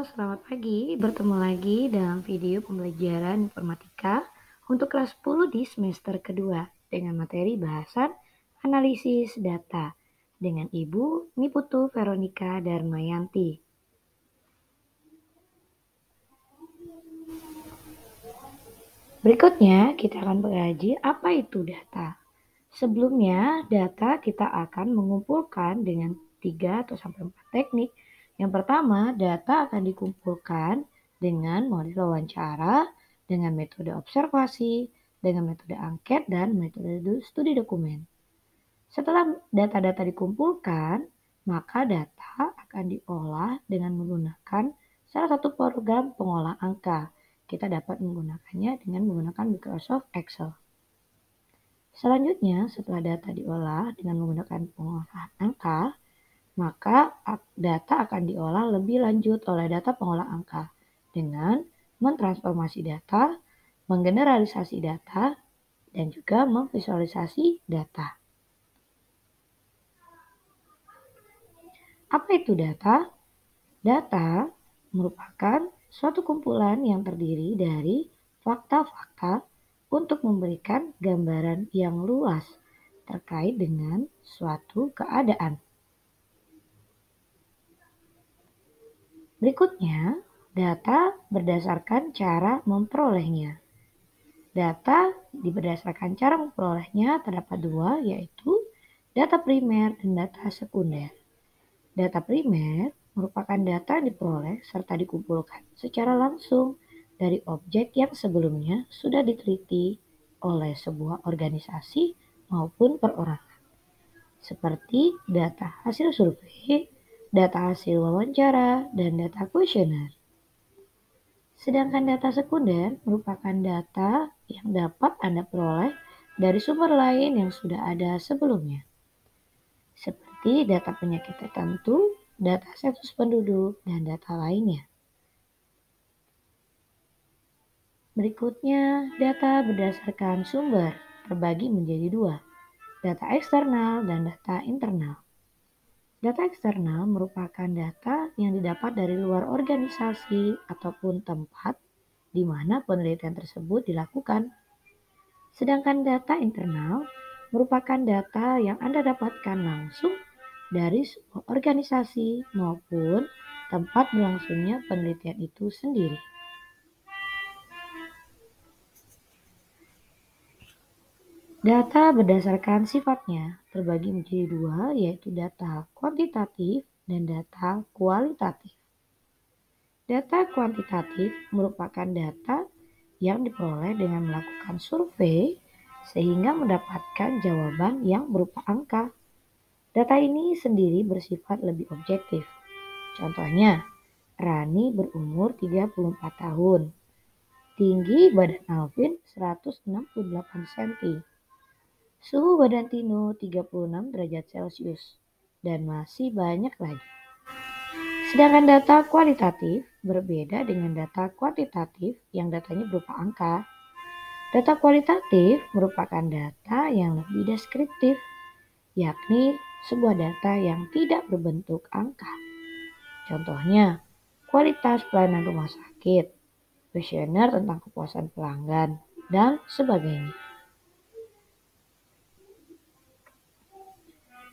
Selamat pagi. Bertemu lagi dalam video pembelajaran informatika untuk kelas 10 di semester kedua dengan materi bahasan analisis data dengan Ibu Niputu Veronica Darmayanti. Berikutnya kita akan mengkaji apa itu data. Sebelumnya, data kita akan mengumpulkan dengan 3 atau sampai 4 teknik. Yang pertama, data akan dikumpulkan dengan model wawancara, dengan metode observasi, dengan metode angket, dan metode studi dokumen. Setelah data-data dikumpulkan, maka data akan diolah dengan menggunakan salah satu program pengolah angka. Kita dapat menggunakannya dengan menggunakan Microsoft Excel. Selanjutnya, setelah data diolah dengan menggunakan pengolahan angka, maka data akan diolah lebih lanjut oleh data pengolah angka dengan mentransformasi data, menggeneralisasi data, dan juga memvisualisasi data. Apa itu data? Data merupakan suatu kumpulan yang terdiri dari fakta-fakta untuk memberikan gambaran yang luas terkait dengan suatu keadaan. Berikutnya, data berdasarkan cara memperolehnya. Data berdasarkan cara memperolehnya terdapat dua, yaitu data primer dan data sekunder. Data primer merupakan data yang diperoleh serta dikumpulkan secara langsung dari objek yang sebelumnya sudah diteliti oleh sebuah organisasi maupun perorangan, seperti data hasil survei, data hasil wawancara, dan data kuesioner. Sedangkan data sekunder merupakan data yang dapat Anda peroleh dari sumber lain yang sudah ada sebelumnya, seperti data penyakit tertentu, data sensus penduduk, dan data lainnya. Berikutnya, data berdasarkan sumber terbagi menjadi dua, data eksternal dan data internal. Data eksternal merupakan data yang didapat dari luar organisasi ataupun tempat di mana penelitian tersebut dilakukan. Sedangkan data internal merupakan data yang Anda dapatkan langsung dari sebuah organisasi maupun tempat berlangsungnya penelitian itu sendiri. Data berdasarkan sifatnya terbagi menjadi dua, yaitu data kuantitatif dan data kualitatif. Data kuantitatif merupakan data yang diperoleh dengan melakukan survei sehingga mendapatkan jawaban yang berupa angka. Data ini sendiri bersifat lebih objektif. Contohnya, Rani berumur 34 tahun. Tinggi badan Alvin 168 cm. Suhu badan Tino 36 derajat Celcius. Dan masih banyak lagi. Sedangkan data kualitatif berbeda dengan data kuantitatif yang datanya berupa angka. Data kualitatif merupakan data yang lebih deskriptif, yakni sebuah data yang tidak berbentuk angka. Contohnya, kualitas pelayanan rumah sakit, kuesioner tentang kepuasan pelanggan, dan sebagainya.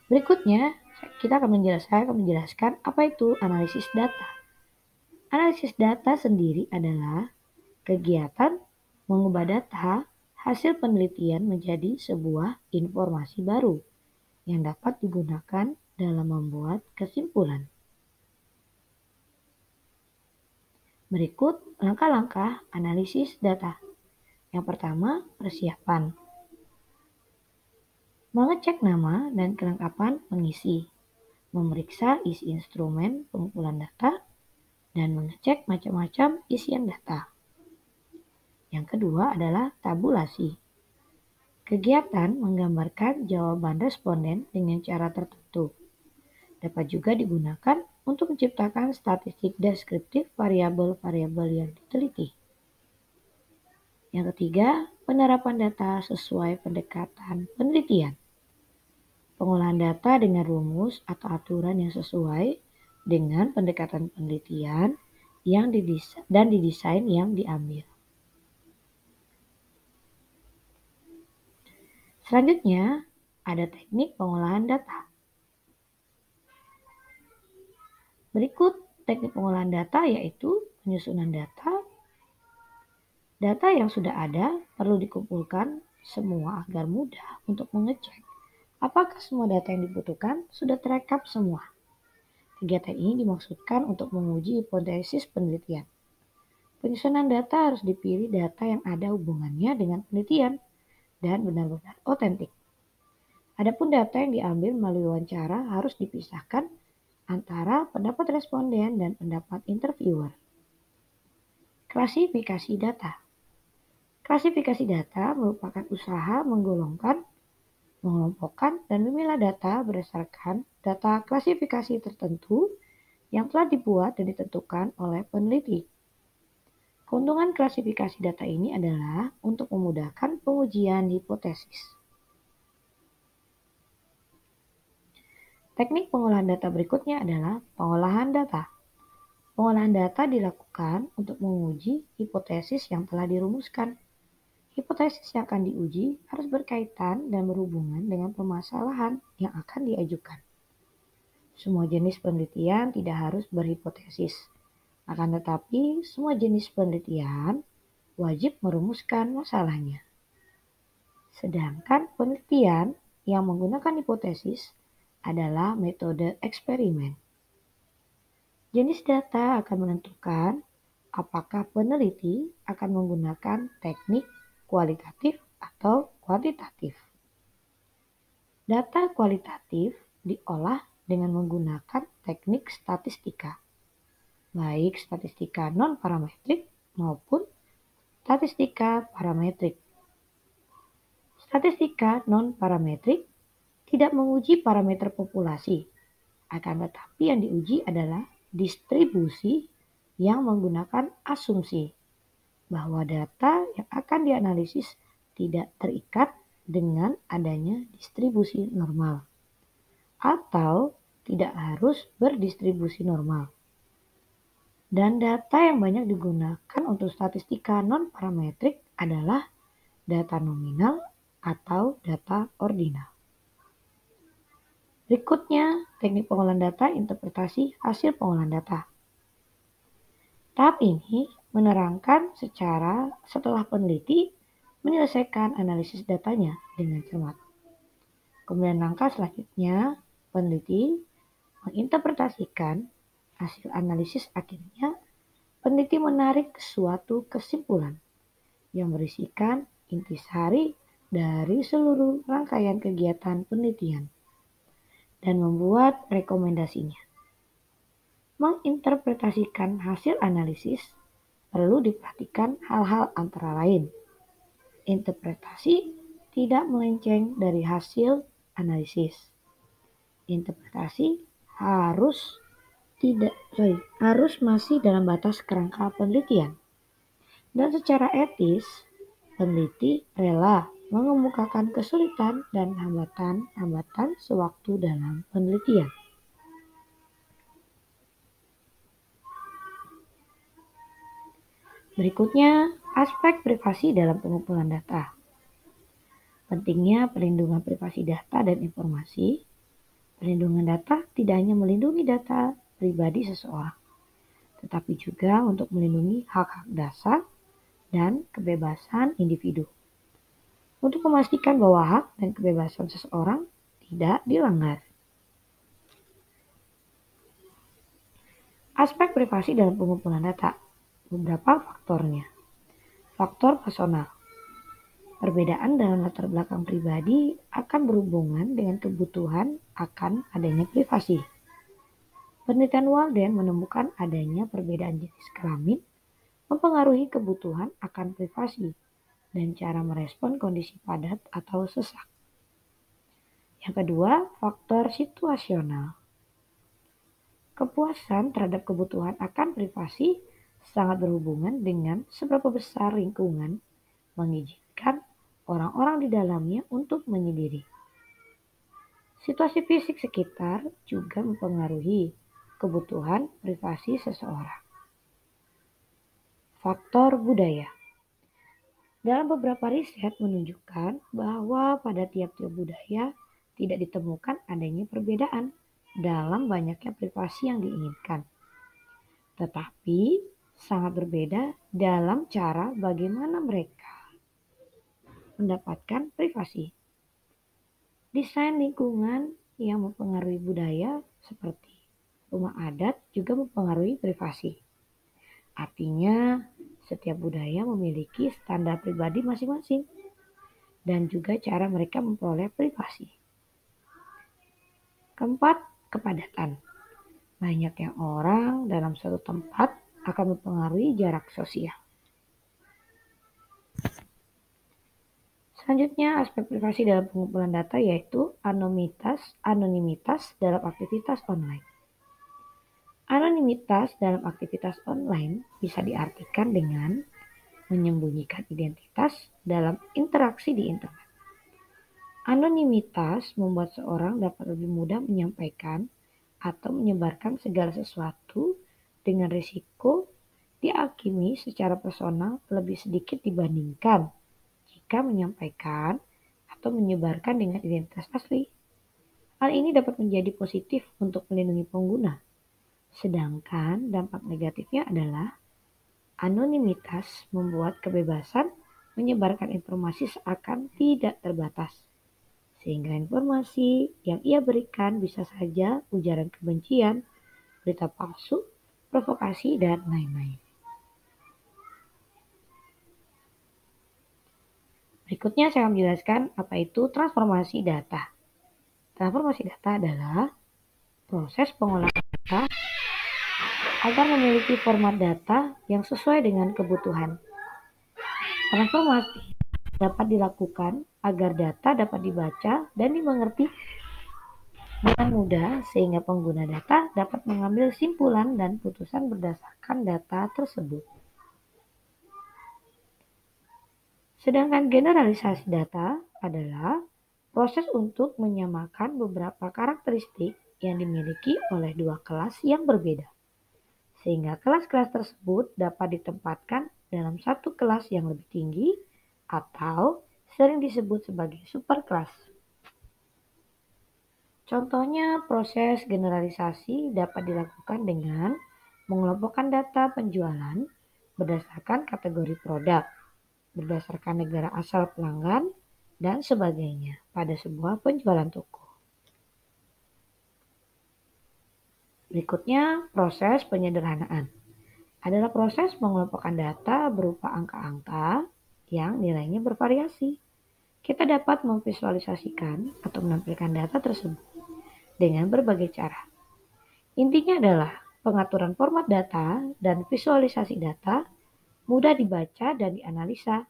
Berikutnya, kita akan menjelaskan apa itu analisis data. Analisis data sendiri adalah kegiatan mengubah data hasil penelitian menjadi sebuah informasi baru yang dapat digunakan dalam membuat kesimpulan. Berikut langkah-langkah analisis data. Yang pertama, persiapan. Mengecek nama dan kelengkapan pengisi, memeriksa isi instrumen pengumpulan data, dan mengecek macam-macam isian data. Yang kedua adalah tabulasi. Kegiatan menggambarkan jawaban responden dengan cara tertentu. Dapat juga digunakan untuk menciptakan statistik deskriptif variabel-variabel yang diteliti. Yang ketiga, penerapan data sesuai pendekatan penelitian. Pengolahan data dengan rumus atau aturan yang sesuai dengan pendekatan penelitian dan didesain yang diambil. Selanjutnya, ada teknik pengolahan data. Berikut teknik pengolahan data yaitu penyusunan data. Data yang sudah ada perlu dikumpulkan semua agar mudah untuk mengecek apakah semua data yang dibutuhkan sudah terekap semua. Kegiatan ini dimaksudkan untuk menguji hipotesis penelitian. Penyusunan data harus dipilih data yang ada hubungannya dengan penelitian dan benar-benar otentik. Adapun data yang diambil melalui wawancara harus dipisahkan antara pendapat responden dan pendapat interviewer. Klasifikasi data. Klasifikasi data merupakan usaha menggolongkan, mengelompokkan, dan memilah data berdasarkan data klasifikasi tertentu yang telah dibuat dan ditentukan oleh peneliti. Keuntungan klasifikasi data ini adalah untuk memudahkan pengujian hipotesis. Teknik pengolahan data berikutnya adalah pengolahan data. Pengolahan data dilakukan untuk menguji hipotesis yang telah dirumuskan. Hipotesis yang akan diuji harus berkaitan dan berhubungan dengan permasalahan yang akan diajukan. Semua jenis penelitian tidak harus berhipotesis, akan tetapi semua jenis penelitian wajib merumuskan masalahnya. Sedangkan penelitian yang menggunakan hipotesis adalah metode eksperimen. Jenis data akan menentukan apakah peneliti akan menggunakan teknik kualitatif atau kuantitatif. Data kualitatif diolah dengan menggunakan teknik statistika, baik statistika non-parametrik maupun statistika parametrik. Statistika non-parametrik tidak menguji parameter populasi, akan tetapi yang diuji adalah distribusi yang menggunakan asumsi bahwa data yang akan dianalisis tidak terikat dengan adanya distribusi normal atau tidak harus berdistribusi normal. Dan data yang banyak digunakan untuk statistika non-parametrik adalah data nominal atau data ordinal. Berikutnya, teknik pengolahan data, interpretasi hasil pengolahan data. Tahap ini menerangkan setelah peneliti menyelesaikan analisis datanya dengan cermat. Kemudian langkah selanjutnya, peneliti menginterpretasikan hasil analisis akhirnya. Peneliti menarik suatu kesimpulan yang berisikan intisari dari seluruh rangkaian kegiatan penelitian dan membuat rekomendasinya. Menginterpretasikan hasil analisis perlu diperhatikan hal-hal antara lain. Interpretasi tidak melenceng dari hasil analisis. Interpretasi harus masih dalam batas kerangka penelitian. Dan secara etis, peneliti rela mengemukakan kesulitan dan hambatan-hambatan sewaktu dalam penelitian. Berikutnya, aspek privasi dalam pengumpulan data. Pentingnya perlindungan privasi data dan informasi. Perlindungan data tidak hanya melindungi data pribadi seseorang, tetapi juga untuk melindungi hak-hak dasar dan kebebasan individu. Untuk memastikan bahwa hak dan kebebasan seseorang tidak dilanggar. Aspek privasi dalam pengumpulan data. Beberapa faktornya. Faktor personal. Perbedaan dalam latar belakang pribadi akan berhubungan dengan kebutuhan akan adanya privasi. Penelitian Walden menemukan adanya perbedaan jenis kelamin mempengaruhi kebutuhan akan privasi dan cara merespon kondisi padat atau sesak. Yang kedua, faktor situasional. Kepuasan terhadap kebutuhan akan privasi sangat berhubungan dengan seberapa besar lingkungan mengizinkan orang-orang di dalamnya untuk menyendiri. Situasi fisik sekitar juga mempengaruhi kebutuhan privasi seseorang. Faktor budaya. Dalam beberapa riset menunjukkan bahwa pada tiap-tiap budaya tidak ditemukan adanya perbedaan dalam banyaknya privasi yang diinginkan, tetapi sangat berbeda dalam cara bagaimana mereka mendapatkan privasi. Desain lingkungan yang mempengaruhi budaya seperti rumah adat juga mempengaruhi privasi. Artinya, setiap budaya memiliki standar pribadi masing-masing dan juga cara mereka memperoleh privasi. Keempat, kepadatan. Banyaknya orang dalam suatu tempat akan mempengaruhi jarak sosial. Selanjutnya, aspek privasi dalam pengumpulan data yaitu anonimitas dalam aktivitas online. Anonimitas dalam aktivitas online bisa diartikan dengan menyembunyikan identitas dalam interaksi di internet. Anonimitas membuat seorang dapat lebih mudah menyampaikan atau menyebarkan segala sesuatu dengan risiko dihakimi secara personal lebih sedikit dibandingkan jika menyampaikan atau menyebarkan dengan identitas asli. Hal ini dapat menjadi positif untuk melindungi pengguna, sedangkan dampak negatifnya adalah anonimitas membuat kebebasan menyebarkan informasi seakan tidak terbatas, sehingga informasi yang ia berikan bisa saja ujaran kebencian, berita palsu, provokasi, dan lain-lain. Berikutnya saya akan menjelaskan apa itu transformasi data. Transformasi data adalah proses pengolahan data agar memiliki format data yang sesuai dengan kebutuhan. Transformasi dapat dilakukan agar data dapat dibaca dan dimengerti dengan mudah sehingga pengguna data dapat mengambil simpulan dan putusan berdasarkan data tersebut. Sedangkan generalisasi data adalah proses untuk menyamakan beberapa karakteristik yang dimiliki oleh dua kelas yang berbeda, sehingga kelas-kelas tersebut dapat ditempatkan dalam satu kelas yang lebih tinggi atau sering disebut sebagai superkelas. Contohnya, proses generalisasi dapat dilakukan dengan mengelompokkan data penjualan berdasarkan kategori produk, berdasarkan negara asal pelanggan, dan sebagainya pada sebuah penjualan toko. Berikutnya, proses penyederhanaan adalah proses mengelompokkan data berupa angka-angka yang nilainya bervariasi. Kita dapat memvisualisasikan atau menampilkan data tersebut dengan berbagai cara. Intinya adalah pengaturan format data dan visualisasi data mudah dibaca dan dianalisa,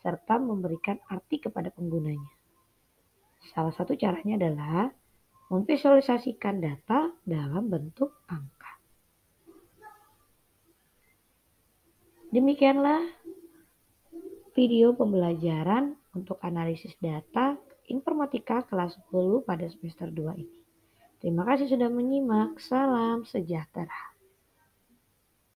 serta memberikan arti kepada penggunanya. Salah satu caranya adalah memvisualisasikan data dalam bentuk angka. Demikianlah video pembelajaran untuk analisis data informatika kelas 10 pada semester 2 ini. Terima kasih sudah menyimak. Salam sejahtera.